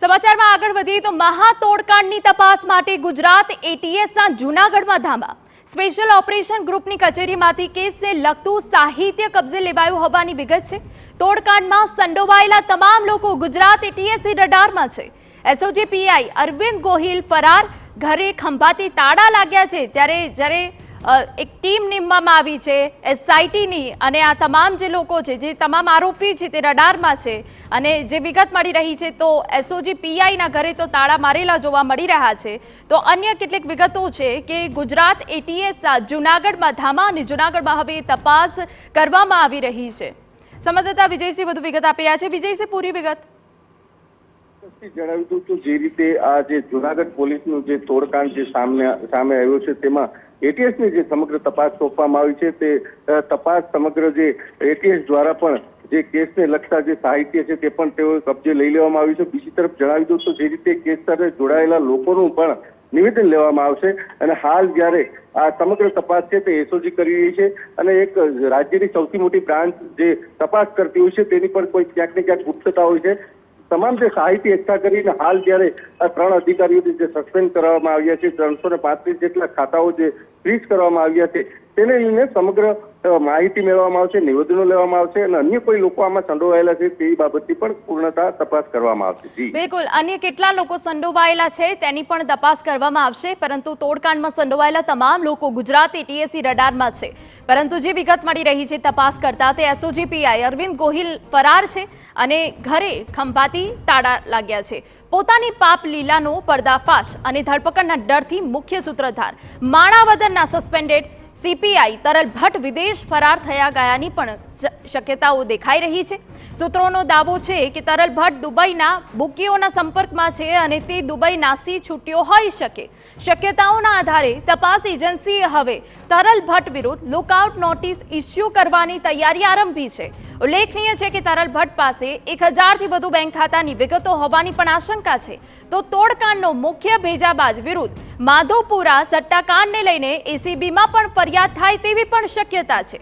સમાચારમાં આગળ વધીએ તો મહાતોડકાંડની તપાસ માટે ગુજરાત એટીએસના જૂનાગઢમાં ધામા સ્પેશિયલ ઓપરેશન ગ્રુપની કચેરીમાંથી કેસને લગતું સાહિત્ય કબજે લેવાયું હોવાની વિગત છે। તોડકાંડમાં સંડોવાયેલા તમામ લોકો ગુજરાત એટીએસની રડારમાં છે। એસઓજી પીઆઈ અરવિંદ ગોહિલ ફરાર, ઘરે ખંભાતી તાળા લાગ્યા છે। ત્યારે જ્યારે એક ટીમ નીમવામાં આવી છે એસઆઈટીની અને આ તમામ જે લોકો છે, જે તમામ આરોપી છે તે રડારમાં છે અને જે વિગત મળી રહી છે તો એસઓજી પીઆઈના ઘરે તો તાળા મારેલા જોવા મળી રહ્યા છે। તો અન્ય કેટલીક વિગતો છે કે ગુજરાત એટીએસ જૂનાગઢમાં ધામા અને જૂનાગઢમાં હવે તપાસ કરવામાં આવી રહી છે। સંવાદદાતા વિજયસિંહ વધુ વિગત આપી રહ્યા છે। વિજયસિંહ, પૂરી વિગત જણાવી દઉં તો જે રીતે આ જે જૂનાગઢ પોલીસનું જે તોડકાંડ જે સામે આવ્યો છે તેમાં એટીએસની જે સમગ્ર તપાસ સોંપવામાં આવી છે તે તપાસ સમગ્ર જે એટીએસ દ્વારા પણ જે કેસને લગતા જે સાહિત્ય છે તે પણ તેઓ કબજે લઈ લેવામાં આવ્યું છે। બીજી તરફ જણાવી દઉં તો જે રીતે કેસ સાથે જોડાયેલા લોકોનું પણ નિવેદન લેવામાં આવશે અને હાલ જ્યારે આ સમગ્ર તપાસ છે તે એસઓજી કરી રહી છે અને એક રાજ્યની સૌથી મોટી બ્રાન્ચ જે તપાસ કરતી હોય છે તેની પણ કોઈ ક્યાંક ને ક્યાંક ગુપ્તતા હોય છે। તમામ જે સાહિત્ય એકઠા કરીને હાલ જ્યારે આ 3 અધિકારીઓને જે સસ્પેન્ડ કરવામાં આવ્યા છે, 335 જેટલા ખાતાઓ જે ફ્રીઝ કરવામાં આવ્યા છે તેને લઈને સમગ્ર માહિતી મેળવવામાં આવશે, નિવેદનો લેવામાં આવશે અને અન્ય કોઈ લોકો આમાં સંડોવાયેલા છે તે બાબતની પણ પૂર્ણતા તપાસ કરવામાં આવશે। બિલકુલ, અન્ય કેટલા લોકો સંડોવાયેલા છે તેની પણ તપાસ કરવામાં આવશે, પરંતુ તોડકાંડમાં સંડોવાયેલા તમામ લોકો ગુજરાત એટીએસની રડારમાં છે। પરંતુ જે વિગત મળી રહી છે તપાસ કરતા તે એસઓજી પીઆઈ અરવિંદ ગોહિલ ફરાર છે અને ઘરે ખંભાતી તાળા લાગ્યા છે। પોતાની પાપ લીલાનો પર્દાફાશ અને ધરપકડના ડરથી મુખ્ય સૂત્રધાર માણાવદરના સસ્પેન્ડેડ સીપીઆઈ તરલ ભટ્ટ વિદેશ ફરાર થયા ગયાની પણ શક્યતાઓ દેખાઈ રહી છે। સૂત્રોનો દાવો છે કે તરલ ભટ્ટ દુબઈના બુકીઓના સંપર્કમાં છે અને તે દુબઈ નાસી છૂટ્યો હોઈ શકે। શક્યતાઓના આધારે તપાસ એજન્સીએ હવે તરલ ભટ્ટ વિરુદ્ધ લુકઆઉટ નોટિસ ઇસ્યુ કરવાની તૈયારી આરંભી છે। ઉલ્લેખનીય છે કે તરલ ભટ્ટ પાસે 1000થી વધુ બેંક ખાતાની વિગતો હોવાની પણ આશંકા છે। તો તોડકાંડનો મુખ્ય ભેજાબાજ વિરુદ્ધ માધોપુરા સટ્ટાકાંડને લઈને એસીબીમાં પણ ફરિયાદ થાય તેવી પણ શક્યતા છે।